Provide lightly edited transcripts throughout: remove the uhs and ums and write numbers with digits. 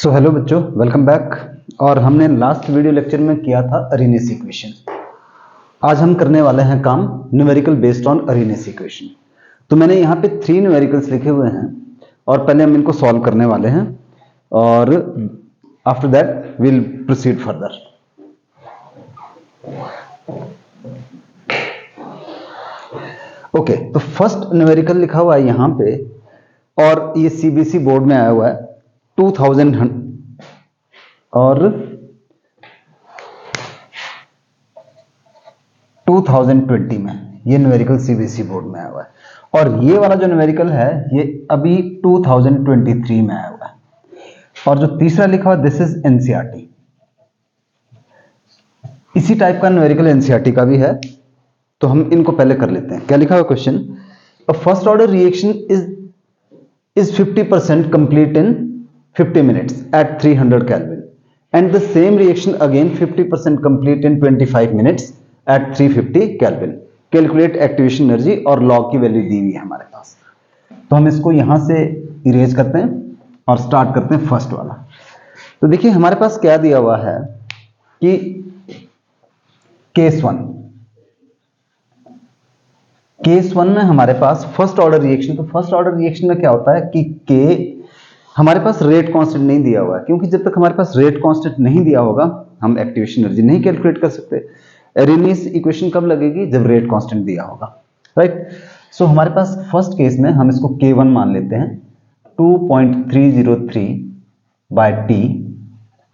So hello बच्चों, welcome back. और हमने लास्ट वीडियो लेक्चर में किया था अरेनियस इक्वेशन। आज हम करने वाले हैं काम numerical based on Arrhenius equation. तो मैंने यहाँ पे 3 न्यूमेरिकल्स लिखे हुए हैं और पहले हम इनको सॉल्व करने वाले हैं और after that will proceed further. Okay, तो फर्स्ट न्यूमेरिकल लिखा हुआ है यहाँ पे और ये सीबीएसई बोर्ड में आया हुआ है 2000 और 2020 में ये न्यूमेरिकल सीबीएसई बोर्ड में आया हुआ है। और ये वाला जो न्यूमेरिकल है ये अभी 2023 में आया हुआ है। और जो तीसरा लिखा हुआ दिस इज एनसीईआरटी। इसी टाइप का न्यूमेरिकल एनसीईआरटी का भी है, तो हम इनको पहले कर लेते हैं। क्या लिखा हुआ question? A first order reaction is 50% complete in 50 minutes at 300 Kelvin and the same reaction again 50% complete in 25 minutes at 350 Kelvin. Calculate activation energy और log की वैल्यू दी हुई है हमारे पास। तो हम इसको यहां से इरेज करते हैं और स्टार्ट करते हैं फर्स्ट वाला। तो देखिए हमारे पास क्या दिया हुआ है कि केस वन में हमारे पास फर्स्ट ऑर्डर रिएक्शन। तो फर्स्ट ऑर्डर रिएक्शन में क्या होता है कि के हमारे पास रेट कांस्टेंट नहीं दिया हुआ है, क्योंकि जब तक हमारे पास रेट कांस्टेंट नहीं दिया होगा हम एक्टिवेशन एनर्जी नहीं कैलकुलेट कर सकते। अरेनियस इक्वेशन कब लगेगी? जब रेट कांस्टेंट दिया होगा, राइट। सो हमारे पास फर्स्ट केस में हम इसको K1 मान लेते हैं 2.303 by T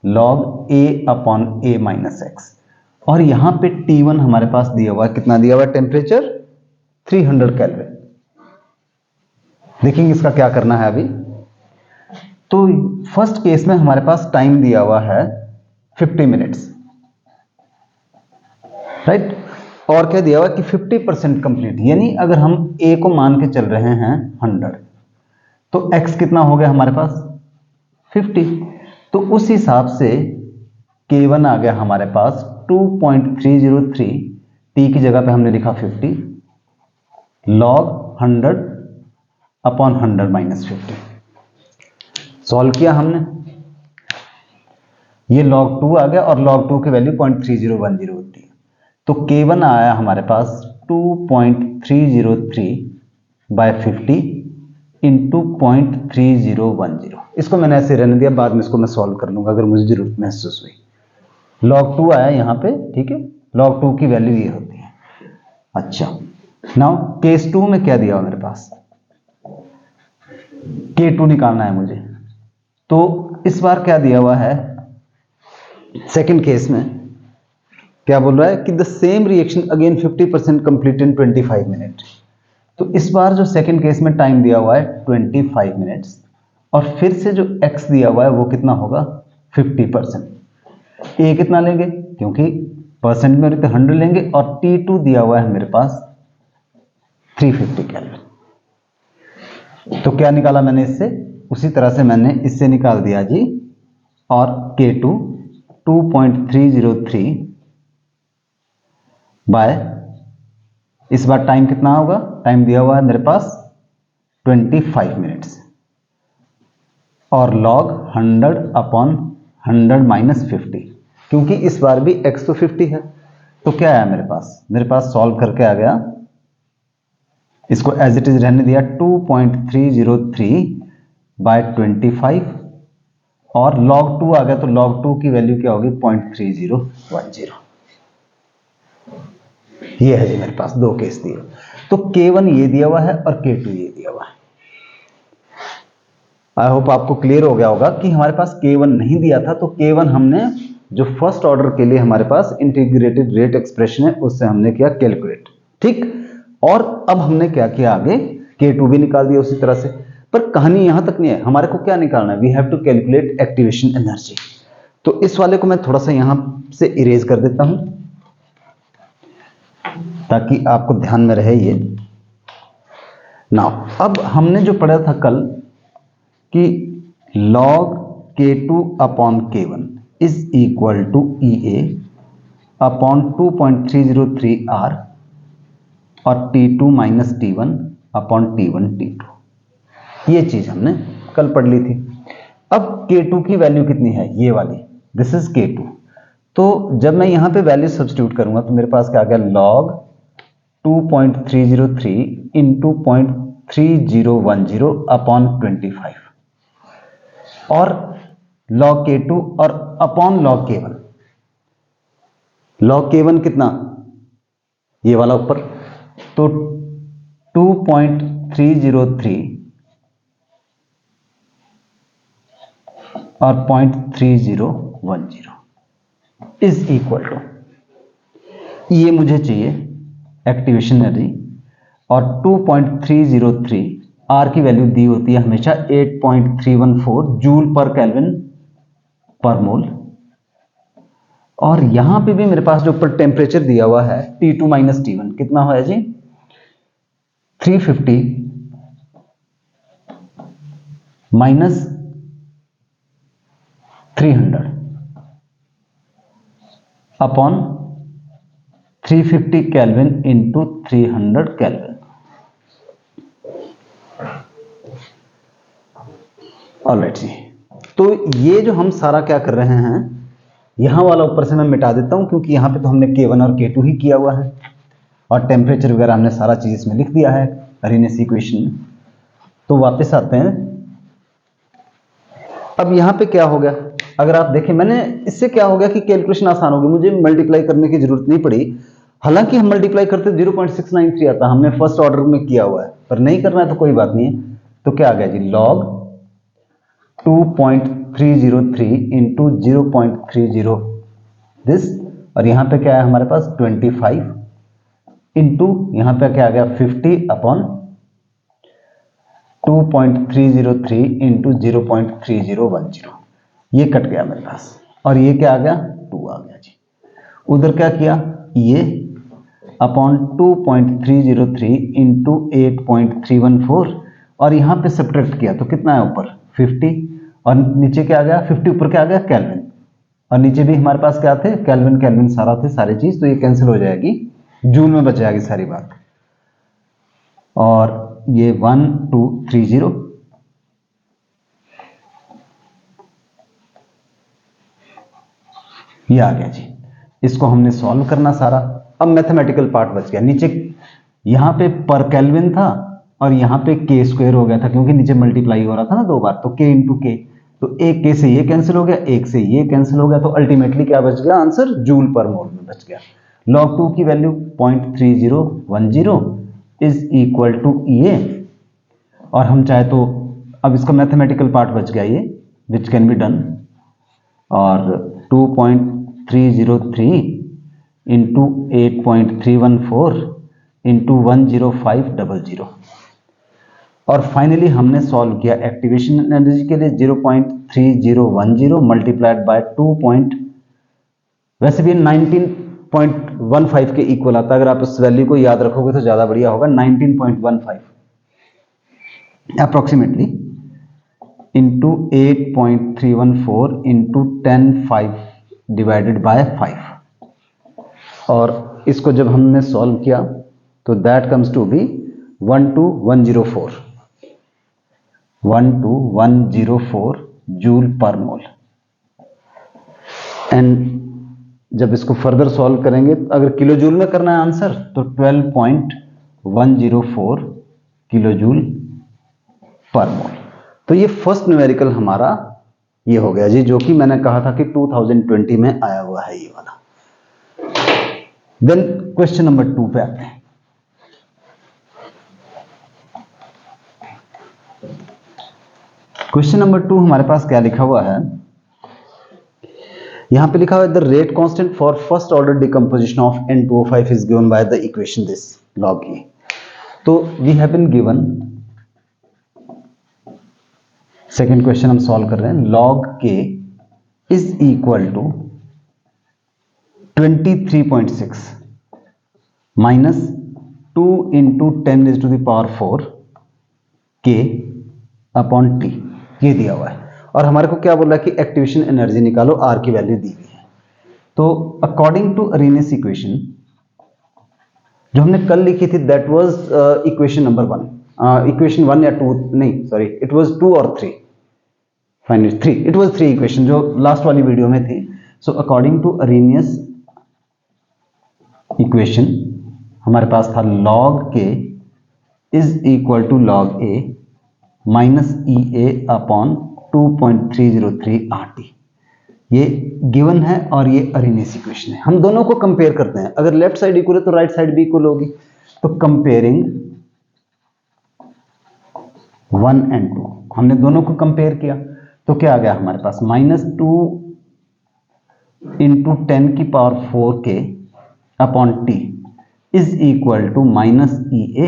log A upon A minus x. और यहां पे T1 हमारे पास दिया हुआ है, कितना दिया हुआ है? Temperature 300 kelvin. देखेंगे इसका क्या करना है अभी। तो फर्स्ट केस में हमारे पास टाइम दिया हुआ है 50 मिनट्स, राइट। और क्या दिया हुआ है कि 50% कंप्लीट, यानी अगर हम A को मान के चल रहे हैं 100 तो X कितना हो गया हमारे पास? 50। तो उस हिसाब से K1 आ गया हमारे पास 2.303। T की जगह पे हमने लिखा 50 लॉग 100 अपॉन 100 माइनस 50। सॉल्व किया हमने, ये log 2 आ गया और log 2 की वैल्यू 0.3010 होती है। तो K1 आया हमारे पास 2.303 बाय 50 इंटू 0.3010। इसको मैंने ऐसे रहने दिया, बाद में इसको मैं सॉल्व कर लूंगा अगर मुझे जरूरत महसूस हुई। log 2 आया यहां पे, ठीक है। log 2 की वैल्यू ये होती है। अच्छा, नाउ केस 2 में क्या दिया हुआ मेरे पास? K2 निकालना है मुझे। तो इस बार क्या दिया हुआ है? सेकंड केस में क्या बोल रहा है कि the same reaction again 50% complete in 25 minute. तो इस बार जो सेकंड केस में टाइम दिया हुआ है 25 मिनट्स और फिर से जो x दिया हुआ है वो कितना होगा? 50%। a कितना लेंगे? क्योंकि परसेंट में 100 लेंगे और T2 दिया हुआ है मेरे पास 350 केल्विन। तो क्या निकाला मैंने इससे? उसी तरह से मैंने इससे निकाल दिया जी। और K2 2.303 बाय, इस बार टाइम कितना होगा? टाइम दिया हुआ है मेरे पास 25 मिनट्स और लॉग 100 अपॉन 100 माइनस 50, क्योंकि इस बार भी x तो 50 है। तो क्या आया मेरे पास? मेरे पास सॉल्व करके आ गया, इसको एज इट इज रहने दिया 2.303 बाय 25 और log 2 आ गया। तो log 2 की वैल्यू क्या होगी? 0.3010। ये है जी मेरे पास दो केस दिए। तो K1 ये दिया हुआ है और K2 ये दिया हुआ है। आई होप आपको क्लियर हो गया होगा कि हमारे पास K1 नहीं दिया था, तो K1 हमने जो फर्स्ट ऑर्डर के लिए हमारे पास इंटीग्रेटेड रेट एक्सप्रेशन है उससे हमने किया कैलकुलेट, ठीक। और अब हमने क्या किया आगे? K2 भी निकाल दिया उसी तरह से। पर कहानी यहां तक नहीं है, हमारे को क्या निकालना है? We have to calculate activation energy. तो इस वाले को मैं थोड़ा सा यहां से इरेज कर देता हूं ताकि आपको ध्यान में रहे ये। नाउ अब हमने जो पढ़ा था कल कि log K2 upon K1 is equal to EA upon 2.303 R और T2 minus T1 upon T1 T2। ये चीज हमने कल पढ़ ली थी। अब K2 की वैल्यू कितनी है, ये वाली, दिस इज K2। तो जब मैं यहां पे वैल्यू सब्स्टिट्यूट करूंगा तो मेरे पास क्या आ गया, log 2.303 इंटू 0.3010 अपॉन 25 और log K2 और upon log K1। log K1 कितना, ये वाला ऊपर, तो 2.303 और 0.3010 इज इक्वल टू, ये मुझे चाहिए एक्टिवेशन एनर्जी, और 2.303 आर की वैल्यू दी होती है हमेशा 8.314 joule per kelvin per mole. और यहां पे भी मेरे पास जो ऊपर टेम्परेचर दिया हुआ है T2 माइनस T1 कितना है जी, 350 minus 300 upon 350 kelvin into 300 kelvin. Alright जी, तो ये जो हम सारा क्या कर रहे हैं, यहां वाला ऊपर से मैं मिटा देता हूं क्योंकि यहां पे तो हमने K1 और K2 ही किया हुआ है और टेम्परेचर वगैरह हमने सारा चीज इसमें लिख दिया है अरेनियस इक्वेशन में। तो वापस आते हैं, अब यहां पे क्या हो गया, अगर आप देखें मैंने इससे क्या हो गया कि कैलकुलेशन आसान हो गई, मुझे मल्टीप्लाई करने की जरूरत नहीं पड़ी। हालांकि हम मल्टीप्लाई करते 0.693 आता, हमने फर्स्ट ऑर्डर में किया हुआ है, पर नहीं करना है तो कोई बात नहीं है। तो क्या आ गया जी, log 2.303 इंटू 0.30 दिस, और यहां पे क्या है हमारे पास 25 इंटू यहां पे क्या आ गया 50 अपॉन 2.303 इंटू 0.3010, ये कट गया मेरे पास, और ये क्या आ गया 2 आ गया जी। उधर क्या किया, ये अपॉन 2.303 इंटू 8.314 और यहां पे सब्ट्रैक्ट किया तो कितना है ऊपर 50 और नीचे क्या आ गया 50 ऊपर क्या आ गया केल्विन, और नीचे भी हमारे पास क्या थे केल्विन, केल्विन सारा थे सारी चीज, तो ये कैंसिल हो जाएगी, जूल में बच जाएगी सारी बात। और ये 1230 ये आ गया जी। इसको हमने सॉल्व करना सारा, अब मैथमेटिकल पार्ट बच गया। नीचे यहां पे पर केल्विन था और यहां पे के स्क्वायर हो गया था क्योंकि नीचे मल्टीप्लाई हो रहा था ना 2 बार, तो के इंटू के, तो एक के से ये कैंसिल हो गया, एक से ये कैंसिल हो गया, तो अल्टीमेटली क्या बच गया आंसर, जूल पर मोल में बच गया। log 2 की वैल्यू 0.3010 इज इक्वल टू ये, और हम चाहे तो अब इसका मैथमेटिकल पार्ट बच गया ये विच कैन बी डन, और 2.303 इंटू 8.314 इंटू 10500, और फाइनली हमने सॉल्व किया एक्टिवेशन एनर्जी के लिए 0.3010 मल्टीप्लाइड बाय 2. वैसे भी 19.15 के इक्वल आता है, अगर आप इस वैल्यू को याद रखोगे तो ज्यादा बढ़िया होगा, 19.15 approximately into 8.314 into 10.5 divided by 5, और इसको जब हमने सॉल्व किया तो that comes to be 12104 joule per mole. And जब इसको फर्दर सॉल्व करेंगे, अगर किलो जूल में करना है आंसर तो 12.104 किलो जूल पर मोल। तो ये फर्स्ट न्यूमेरिकल हमारा ये हो गया जी, जो कि मैंने कहा था कि 2020 में आया हुआ है ये वाला। देन क्वेश्चन नंबर 2 पे आते हैं। क्वेश्चन नंबर 2 हमारे पास क्या लिखा हुआ है, यहां पे लिखा हुआ है the rate constant for first order decomposition of N2O5 is given by the equation this log E। तो we have been given, second question हम सॉल्व कर रहे हैं, log K is equal to 23.6 minus 2 into 10⁴ K upon T, ये दिया हुआ है, और हमारे को क्या बोल रहा है कि एक्टिवेशन एनर्जी निकालो, R की वैल्यू दी हुई है। तो अकॉर्डिंग टू अरेनियस इक्वेशन जो हमने कल लिखी थी, that was equation number 1, equation 1 या 2, नहीं सॉरी, इट वाज 2 और 3। Find it 3, it was 3 equation जो लास्ट वाली वीडियो में थी. So according to Arrhenius equation हमारे पास था log k is equal to log a minus E A upon 2.303 RT. ये गिवन है और ये अरेनियस इक्वेशन है. हम दोनों को कंपेयर करते हैं. अगर लेफ्ट साइड इक्वल है तो राइट साइड भी इक्वल होगी. तो कंपेयरिंग 1 and 2, हमने दोनों को कंपेयर किया तो क्या आ गया हमारे पास, -2 इंटू 10 की power 4k upon T is equal to minus E A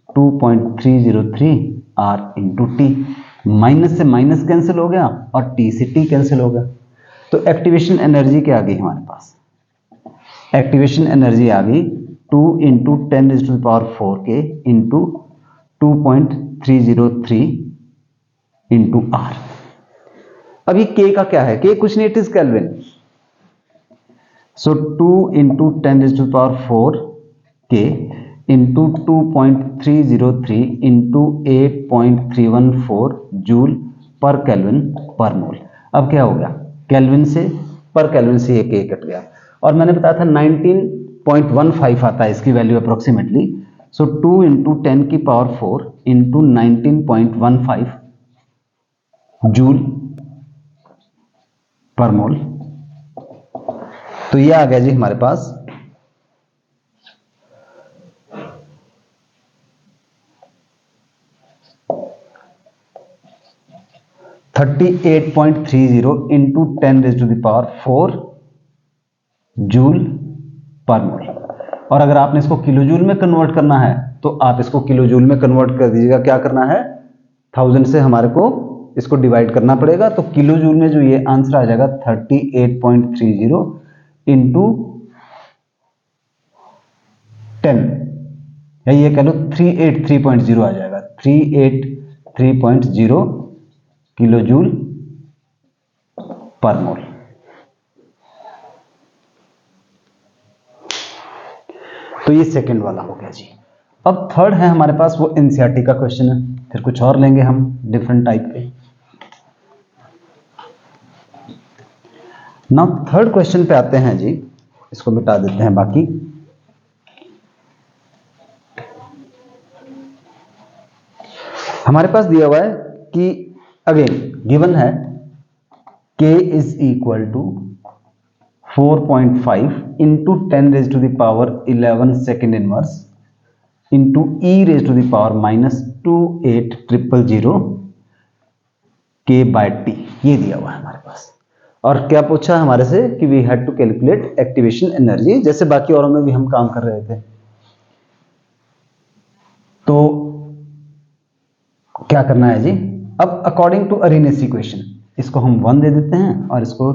2.303 r into T. Minus से माइनस कैंसिल हो गया और टी से टी कैंसिल हो गया. तो एक्टिवेशन एनर्जी क्या आ गई हमारे पास, एक्टिवेशन एनर्जी आ गई 2 into 10 is to the power 4k into 2.303 into R. अब ये k का क्या है, k कुछ नहीं, it is kelvin. So 2 into 10 is to the power 4k into 2.303 into 8.314 joule per kelvin per mole. अब क्या हो गया, केल्विन से पर केल्विन से ये k कट गया और मैंने बताया था 19.15 आता है इसकी वैल्यू अप्रोक्सीमेटली. सो 2 इंटू 10 की power 4 into 19.15 joule per mole. तो ये आ गया जी हमारे पास 38.30 into 10 raise to the power 4 joule per mole. और अगर आपने इसको किलो जूल में कन्वर्ट करना है तो आप इसको किलो जूल में कन्वर्ट कर दीजिएगा. क्या करना है, 1000 से हमारे को इसको डिवाइड करना पड़ेगा. तो किलो जूल में जो ये आंसर आ जाएगा 38.30 इंटू 10, या ये कह लो 383.0 आ जाएगा. 383.0 किलो जूल पर मोल. तो ये सेकंड वाला हो गया जी. अब थर्ड है हमारे पास, वो एनसीईआरटी का क्वेश्चन है. फिर कुछ और लेंगे हम डिफरेंट टाइप के. नाउ थर्ड क्वेश्चन पे आते हैं जी. इसको मिटा देते हैं बाकी. हमारे पास दिया हुआ है कि अगेन गिवन है k is equal to 4.5 into 10 raise to the power 11 second inverse into e raise to the power -2800 k by t. ये दिया हुआ है हमारे पास. और क्या पूछा हमारे से कि we had to calculate activation energy, जैसे बाकी औरों में भी हम काम कर रहे थे. तो क्या करना है जी, अब अकॉर्डिंग टू अरेनियस इक्वेशन इसको हम 1 दे देते हैं और इसको.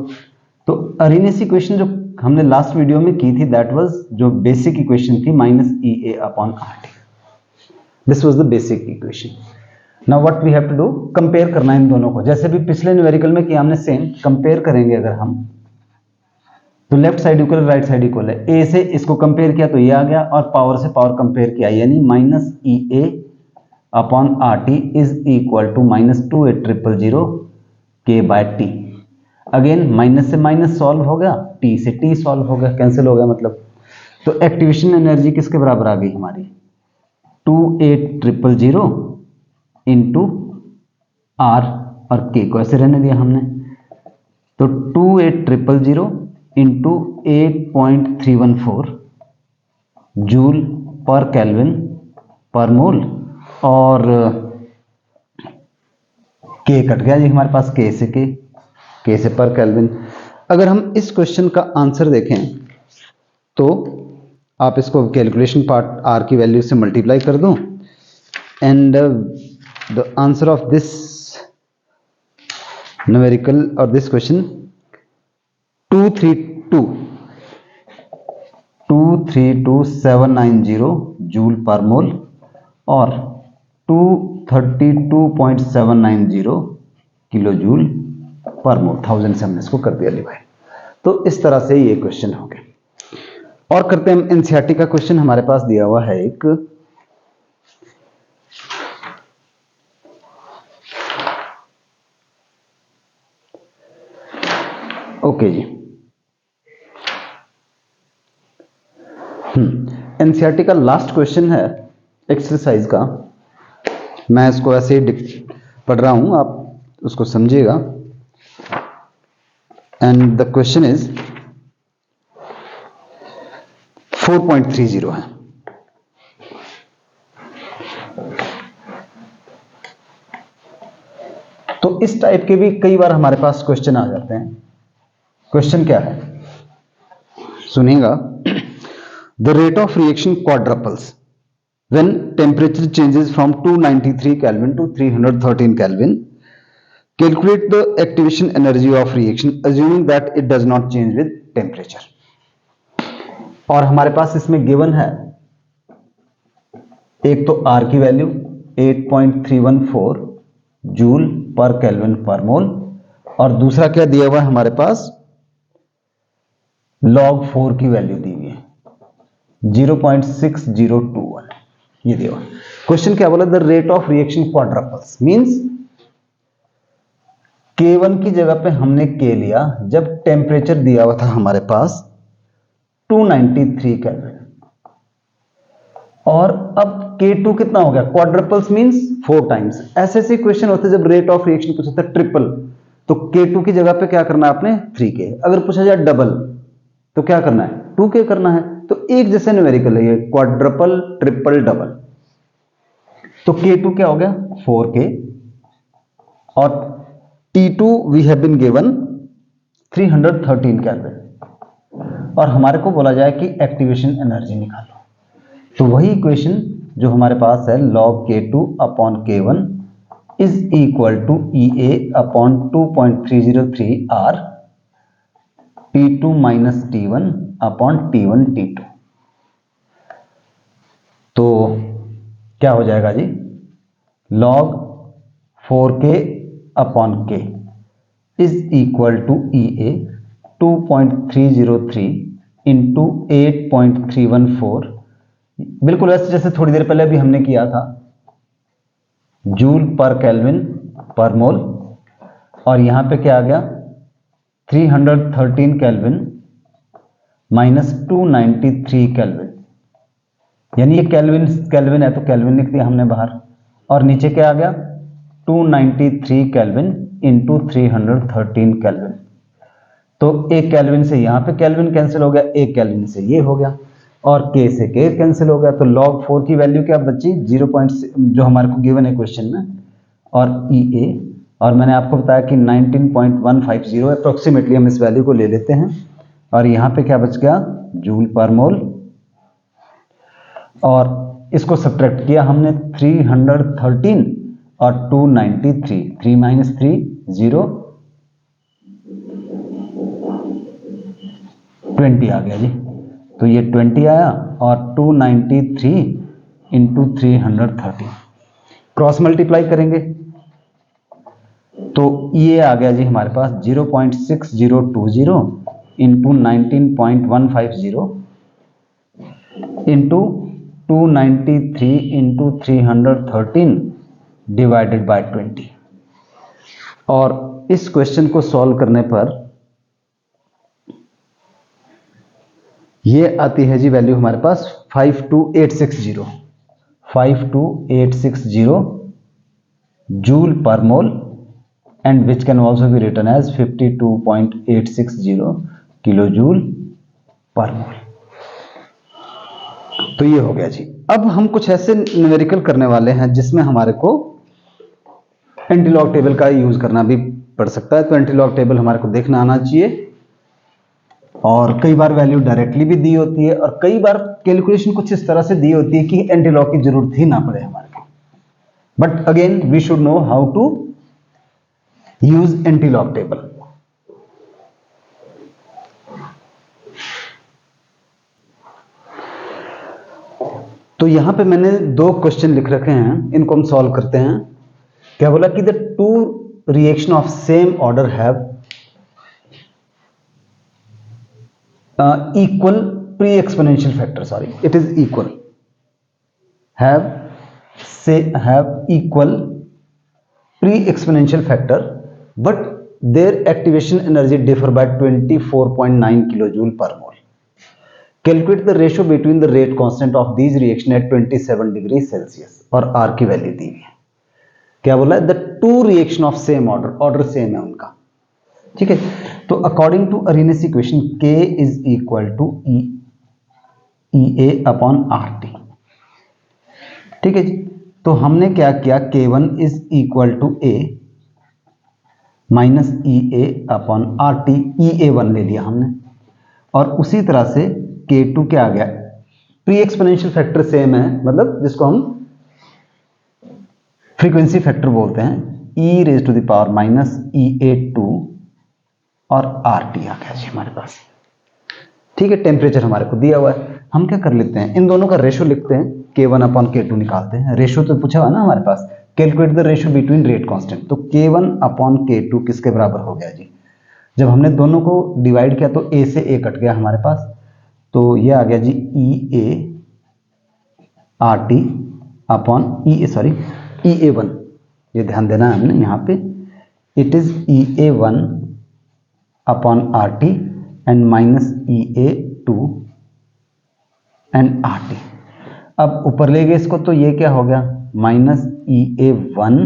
तो अरेनियस इक्वेशन जो हमने लास्ट वीडियो में की थी दैट वाज जो बेसिक इक्वेशन थी -EA upon RT. This was the basic equation. Now what we have to do, compare करना है इन दोनों को. जैसे भी पिछले न्यूमेरिकल में किया हमने सेम कंपेयर करेंगे. अगर हम तो left side equal right side equal है. ए से इसको कंपेयर किया तो ये आ गया और पावर से पावर कंपेयर किया यानी -EA upon RT is equal to -2800 k by t. Again minus से माइनस सॉल्व हो गया, t से t सॉल्व हो गया, कैंसिल हो गया मतलब. तो एक्टिवेशन एनर्जी किसके बराबर आ गई हमारी, 28000 इंटू r और k को ऐसे रहने दिया हमने. तो 28000 into 8.314 joule per kelvin per mole. और k कट गया जी हमारे पास, k से पर केल्विन. अगर हम इस क्वेश्चन का आंसर देखें तो आप इसको कैलकुलेशन पार्ट r की वैल्यू से मल्टीप्लाई कर दो and the answer of this numerical और this question 232790 joule per mole और 232.790 किलो जूल पर मोल. 1000 से हमने इसको कर दिया डिवाइड. तो इस तरह से ये क्वेश्चन हो गए. और करते हैं हम एनसीईआरटी का क्वेश्चन. हमारे पास दिया हुआ है एक, ओके जी। एनसीईआरटी का लास्ट क्वेश्चन है एक्सरसाइज का। मैं इसको ऐसे ही पढ़ रहा हूं, आप उसको समझिएगा। एंड द क्वेश्चन इज 4.30 है। तो इस टाइप के भी कई बार हमारे पास क्वेश्चन आ जाते हैं। क्वेश्चन क्या है, सुनिएगा। The rate of reaction quadruples when temperature changes from 293 Kelvin to 313 Kelvin. Calculate the activation energy of reaction assuming that it does not change with temperature. और हमारे पास इसमें गिवन है एक तो R की value 8.314 joule per kelvin per mole, और दूसरा क्या दिया हुआ है हमारे पास, log 4 की वैल्यू दी हुई है 0.6021, ये दिया हुआ। क्वेश्चन क्या बोला, the rate of reaction quadruples means K1 की जगह पे हमने K लिया जब टेम्परेचर दिया हुआ था हमारे पास 293 केल्विन, और अब K2 कितना हो गया, क्वाड्रपल्स मींस 4 टाइम्स। ऐसे ऐसे क्वेश्चन होते जब रेट ऑफ रिएक्शन पूछा था ट्रिपल, तो K2 की जगह पे क्या करना है आपने 3K। अगर पूछा जाए डबल तो क्या करना है 2K करना है। तो एक जैसे न्यूमेरिकल है ये, क्वाड्रपल ट्रिपल डबल। तो K2 क्या हो गया 4K, और T2 we have been given 313 kelvin, और हमारे को बोला जाए कि एक्टिवेशन एनर्जी निकालो। तो वही इक्वेशन जो हमारे पास है, log K2 upon K1 is equal to EA upon 2.303 R T2 minus T1 upon T1 T2। तो क्या हो जाएगा जी, log 4K upon K is equal to EA 2.303 into 8.314, बिल्कुल वैसे जैसे थोड़ी देर पहले भी हमने किया था, joule per kelvin per mole, और यहां पे क्या आ गया 313 केल्विन माइनस 293 केल्विन, यानी ये केल्विन केल्विन है तो केल्विन लिख दिया हमने बाहर, और नीचे क्या आ गया 293 केल्विन इंटू 313 केल्विन। तो एक केल्विन से यहां पे केल्विन कैंसिल हो गया, एक केल्विन से ये हो गया, और K से K कैंसिल हो गया। तो log 4 की वैल्यू क्या बची 0. जो हमारे को गिवन है क्वेश्चन में, और EA, और मैंने आपको बताया कि 19.150 अप्रोक्सीमेटली हम इस वैल्यू को ले लेते हैं, और यहां पे क्या बच गया जूल पर मोल, और इसको सब्ट्रैक्ट किया हमने 313 और 293, 3 माइनस 3 0, 20 आ गया जी। तो ये 20 आया, और 293 इंटू 313 क्रॉस मल्टीप्लाई करेंगे तो ये आ गया जी हमारे पास 0.6020 into 19.150 into 293 into 313 divided by 20। और इस क्वेश्चन को सॉल्व करने पर ये आती है जी वैल्यू हमारे पास 52860 joule per mole, and which can also be written as 52.860 kilo joule per mole. तो ये हो गया जी। अब हम कुछ ऐसे न्यूमेरिकल करने वाले हैं जिसमें हमारे को एंटीलॉग टेबल का यूज करना भी पड़ सकता है। तो एंटीलॉग टेबल हमारे को देखना आना चाहिए, और कई बार वैल्यू डायरेक्टली भी दी होती है, और कई बार कैलकुलेशन कुछ इस तरह से दी होती है कि एंटीलॉग की जरूरत ही ना पड़े हमारे को। But again we should know how to use antilog table. तो यहां पे मैंने 2 क्वेश्चन लिख रखे हैं, इनको हम सॉल्व करते हैं। क्या बोला कि the 2 reaction of same order have equal pre-exponential factor, sorry, it is equal, have equal pre-exponential factor, but their activation energy differ by 24.9 kilojoule per mole. Calculate the ratio between the rate constant of these reaction at 27 degree Celsius, और R की value दी है। क्या बोला है? The two reaction of same order same है उनका, ठीक है। तो according to Arrhenius equation K is equal to EA upon RT, ठीक है जी। तो हमने क्या किया, K1 is equal to A minus EA upon RT, EA1 ले लिया हमने, और उसी तरह से K2 क्या आ गया, प्री एक्सपोनेंशियल फैक्टर सेम है, मतलब जिसको हम फ्रीक्वेंसी फैक्टर बोलते हैं, e raise to the power minus EA2 और RT आ गया जी हमारे पास, ठीक है। टेम्परेचर हमारे को दिया हुआ है, हम क्या कर लेते हैं, इन दोनों का रेशो लिखते हैं, K1 अपॉन K2 निकालते हैं। रेशो तो पूछा हुआ ना हमारे पास, calculate the ratio between rate constant, तो K1 अपॉन K2 किसके बराबर हो गया जी, जब हमने दोनों को डिवाइड किया तो A से A कट गया हमारे पास, तो ये आ गया जी EA RT अपॉन EA1, ये ध्यान देना है हमने यहाँ पे, it is EA1 upon RT and minus EA2 and RT। अब ऊपर ले गए इसको, तो ये क्या हो गया, minus EA1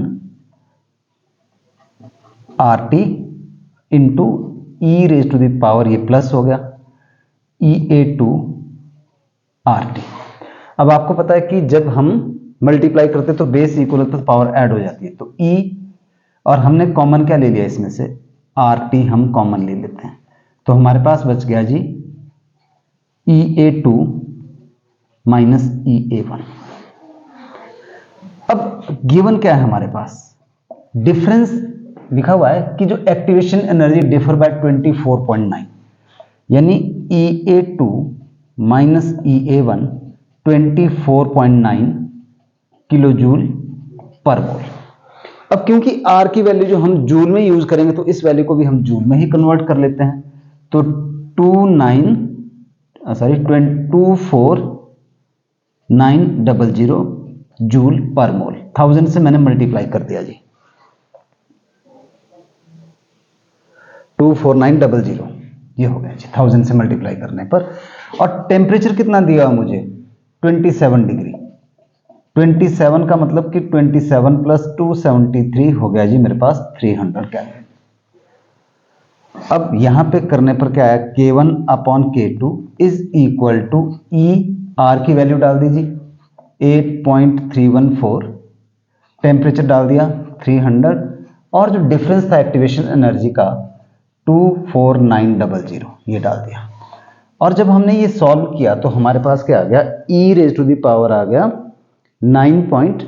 RT into E raise to the power, ये प्लस हो गया EA2 RT। अब आपको पता है कि जब हम मल्टीप्लाई करते तो बेस इक्वल तो पावर ऐड हो जाती है, तो E, और हमने कॉमन क्या ले लिया इसमें से, RT हम कॉमन ले लेते हैं, तो हमारे पास बच गया जी EA2 माइनस EA1। अब गिवन क्या है हमारे पास, डिफरेंस लिखा हुआ है कि जो एक्टिवेशन एनर्जी डिफर बाय 24.9, यानी EA2 minus EA1 24.9 kilo joule per mole. अब क्योंकि R की वैल्यू जो हम जूल में यूज करेंगे, तो इस वैल्यू को भी हम जूल में ही कन्वर्ट कर लेते हैं, तो 24900 जूल पर मोल, 1000 से मैंने मल्टीप्लाई कर दिया जी, 24900 ये हो गया जी 1000 से मल्टीप्लाई करने पर। और टेम्परेचर कितना दिया मुझे, 27 डिग्री, 27 का मतलब कि 27 प्लस 273 हो गया जी मेरे पास 300 केल्विन। अब यहां पे करने पर क्या है, K1 upon K2 is equal to E, R की वैल्यू डाल दीजिए 8.314, टेम्परेचर डाल दिया 300, और जो डिफरेंस था एक्टिवेशन एनर्जी का 24900 ये डाल दिया। और जब हमने ये सॉल्व किया तो हमारे पास क्या आ गया, E raise to the power आ गया 9.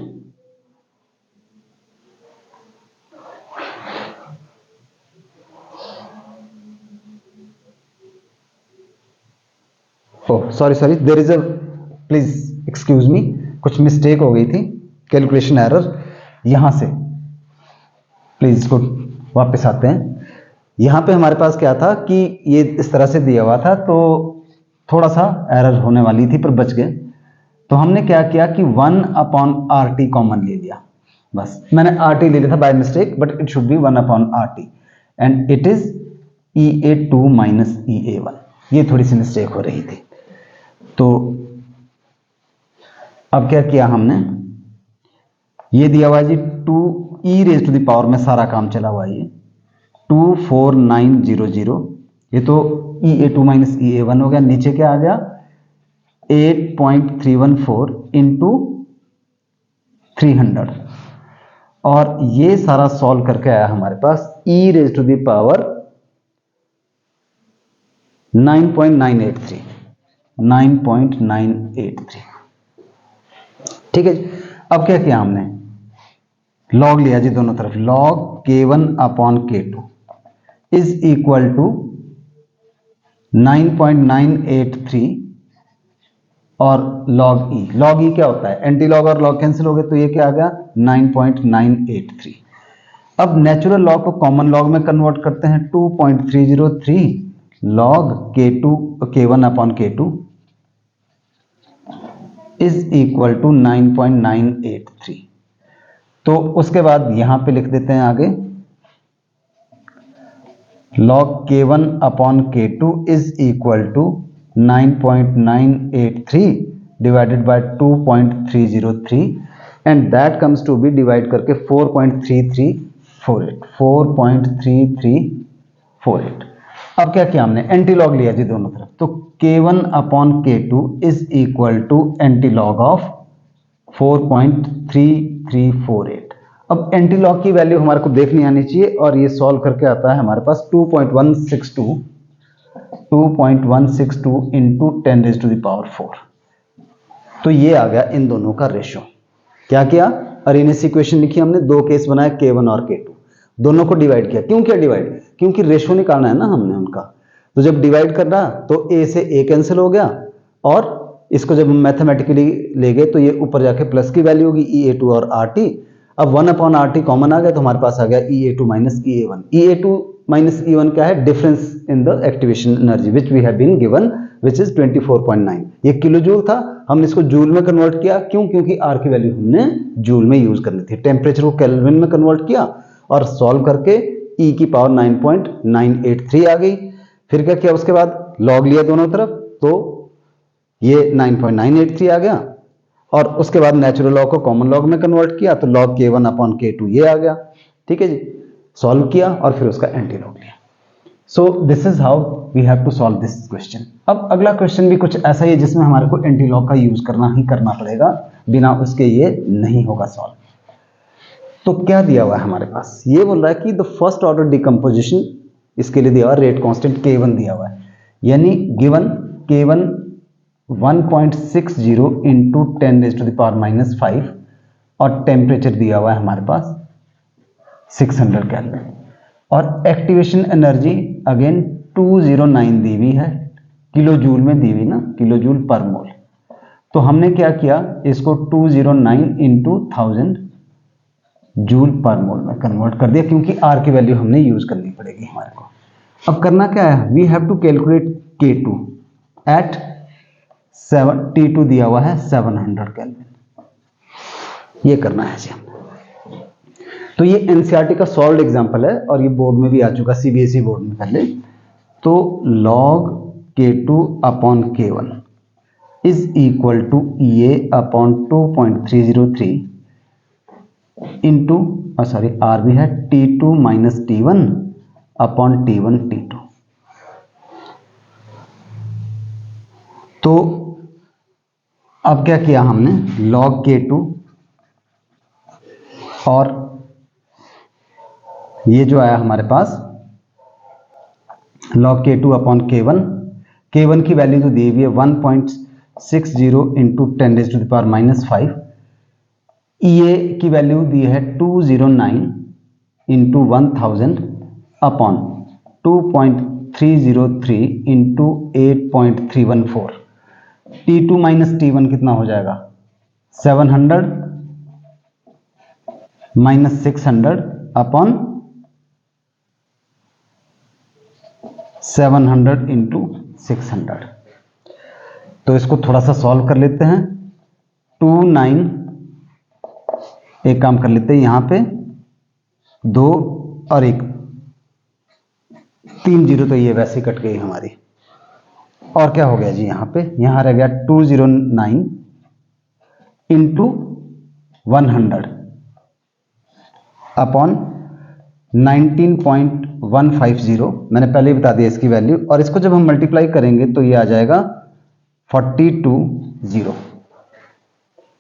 Sorry there is a, please excuse me, कुछ मिस्टेक हो गई थी, कैलकुलेशन एरर। यहां से प्लीज इसको वापस आते हैं। यहां पे हमारे पास क्या था कि ये इस तरह से दिया हुआ था, तो थोड़ा सा एरर होने वाली थी पर बच गए। तो हमने क्या किया कि 1 अपॉन RT कॉमन ले लिया, बस मैंने RT ले लिया था by mistake, but it should be 1 upon RT and it is EA2 minus EA1, ये थोड़ी सी मिस्टेक हो रही थी। तो अब क्या किया हमने, ये दिया हुआ जी 2E raise to the power में सारा काम चला हुआ है, 24900, ये तो EA2 माइनस EA1 हो गया, नीचे क्या आ गया 8.314 इंटू 300, और ये सारा सॉल्व करके आया हमारे पास E raise to the power 9.983, ठीक है जी। अब क्या किया हमने, लॉग लिया जी दोनों तरफ, log K1 upon K2 is equal to 9.983 और लॉग E क्या होता है, एंटी लॉग और लॉग कैंसिल हो गए, तो ये क्या आ गया 9.983। अब नेचुरल लॉग को कॉमन लॉग में कन्वर्ट करते हैं, 2.303 log K1 upon K2 is equal to 9.983। तो उसके बाद यहां पे लिख देते हैं आगे log k1 upon k2 is equal to 9.983 divided by 2.303 and that comes to be divide करके 4.3348 अब क्या किया हमने एंटी लॉग लिया जी दोनों तरफ, तो k1 upon k2 is equal to anti log of 4.3348। अब एंटी लॉग की वैल्यू हमारे को देखनी आनी चाहिए और ये सॉल्व करके आता है हमारे पास 2.162 इंटू 10⁻⁴। तो ये आ गया इन दोनों का रेशो। क्या किया, अरेनियस इक्वेशन लिखी हमने, दो केस बनाए k1 और k2, दोनों को डिवाइड किया। क्यों किया डिवाइड, क्योंकि रेशो निकालना है ना हमने उनका। तो जब डिवाइड कर रहा तो a से a कैंसिल हो गया और इसको जब हम मैथमेटिकली ले गए तो ये ऊपर जाके प्लस की वैल्यू होगी EA2 और RT। अब 1/RT कॉमन आ गया तो हमारे पास आ गया EA2 minus EA1। EA2 minus EA1 क्या है, difference in the activation energy which we have been given which is 24.9। ये किलो जूल था, हमने इसको जूल में कन्वर्ट किया। क्यों, क्योंकि R की वैल्यू हमने जूल में यूज करनी थी। टेम्परेचर को केल्विन में कन्वर्ट किया और सॉल्व करके E की पावर 9.983 आ गई। फिर क्या किया, उसके बाद लॉग लिया दोनों तरफ, तो ये 9.983 आ गया और उसके बाद नेचुरल लॉग को कॉमन लॉग में कन्वर्ट किया तो लॉग k1 अपॉन k2 ये आ गया। ठीक है जी, सॉल्व किया और फिर उसका एंटी लॉग लिया। So this is how we have to solve this question. अब अगला क्वेश्चन भी कुछ ऐसा ही है जिसमें हमारे को एंटी लॉग का यूज करना ही करना पड़ेगा, बिना उसके ये नहीं होगा सॉल्व। तो क्या दिया हुआ है हमारे पास, ये बोल रहा है कि द फर्स्ट ऑर्डर डिकम्पोजिशन, इसके लिए दिया हुआ रेट कांस्टेंट k1 दिया हुआ है, यानी गिवन k1 1.60 इंटू 10⁻⁻5 और टेम्परेचर दिया हुआ है हमारे पास 600 केल्विन और एक्टिवेशन एनर्जी अगेन 209 दी हुई है, किलो जूल में दी हुई ना, किलो जूल पर मोल। तो हमने क्या किया, इसको 209 इंटू 1000 जूल पर मोल में कन्वर्ट कर दिया, क्योंकि R की वैल्यू हमने यूज करनी पड़ेगी हमारे को। अब करना क्या है, we have to calculate K2 at T2 दिया हुआ है 700 केल्विन, ये करना है जी हमने। तो ये NCERT का सॉल्व्ड एग्जांपल है और ये बोर्ड में भी आ चुका, CBSE बोर्ड में पहले। तो log K2 upon K1 is equal to EA upon 2.303 into R भी है T2 minus T1 upon T1 T2। तो अब क्या किया हमने, log K2 और ये जो आया हमारे पास log K2 अपॉन K1 की वैल्यू जो दी हुई है 1.60 इंटू 10⁻⁻5, EA की वैल्यू दी है 209 into 1000 upon 2.303 into 8.314। T2 minus T1 कितना हो जाएगा, 700 माइनस 600 अपॉन 700 इंटू 600। तो इसको थोड़ा सा सॉल्व कर लेते हैं। 29, एक काम कर लेते हैं, यहां पे 2 और 1, 3 जीरो तो ये वैसे कट गई हमारी। और क्या हो गया जी, यहां पे यहां रह गया 209 इंटू 100 अपॉन 19.150, मैंने पहले ही बता दिया इसकी वैल्यू। और इसको जब हम मल्टीप्लाई करेंगे तो ये आ जाएगा 42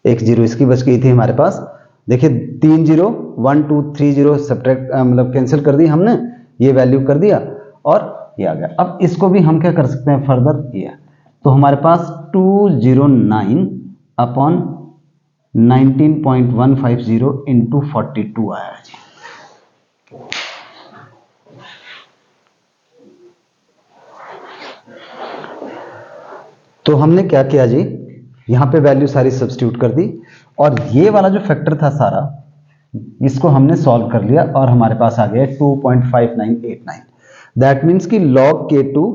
एक जीरो इसकी बच गई थी हमारे पास। देखिए 3 जीरो 1 2 3 जीरो सब्ट्रैक्ट मतलब कैंसिल कर दी हमने, ये वैल्यू कर दिया और ये आ गया। अब इसको भी हम क्या कर सकते हैं फर्दर, ये तो हमारे पास 209 अपॉन 19.150 इंटू 42 आया जी। तो हमने क्या किया जी, यहां पे वैल्यू सारी सब्स्टिट्यूट कर दी और ये वाला जो फैक्टर था सारा, इसको हमने सॉल्व कर लिया और हमारे पास आ गया 2.5989। दैट मीन्स कि log K2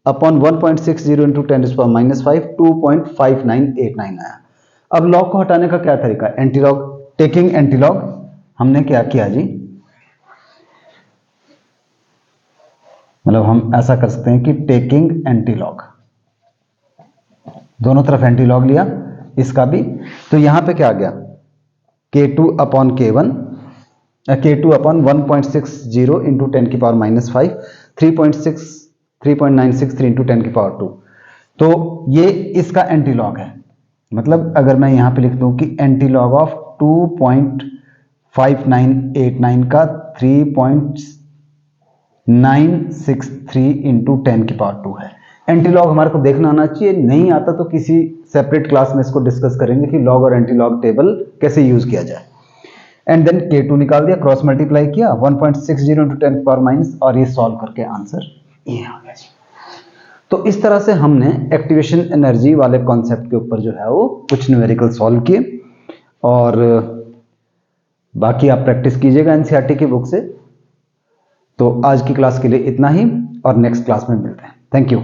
अपॉन 1.60 इंटू 10⁻⁻5 2.5989 आया। अब लॉग को हटाने का क्या तरीका, एंटीलॉग, टेकिंग एंटीलॉग। हमने क्या किया जी, मतलब हम ऐसा कर सकते हैं कि टेकिंग एंटी लॉग, दोनों तरफ एंटी लॉग लिया इसका भी, तो यहां पे क्या आ गया K2 upon K1, K2 upon 1.60 into 10 की पावर -5, 3.9663 इंटू 10 की पावर 2। तो ये इसका एंटी लॉग है। मतलब अगर मैं यहां पे लिख दूं कि एंटी लॉग ऑफ 2.5989 का 3.963 इंटू 10 की पावर 2 है। एंटी लॉग हमारे को देखना आना चाहिए, नहीं आता तो किसी सेपरेट क्लास में इसको डिस्कस करेंगे कि लॉग और एंटी लॉग टेबल कैसे यूज किया जाए। एंड देन K2 निकाल दिया, क्रॉस मल्टीप्लाई किया 1.60 इंटू 10 की पावर माइनस, और ये सॉल्व करके आंसर ये आ गया। तो इस तरह से हमने एक्टिवेशन एनर्जी वाले कॉन्सेप्ट के ऊपर जो है वो कुछ न्यूमेरिकल सॉल्व किए, और बाकी आप प्रैक्टिस कीजिएगा एनसीईआरटी की बुक से। तो आज की क्लास के लिए इतना ही, और नेक्स्ट क्लास में मिलते हैं। Thank you.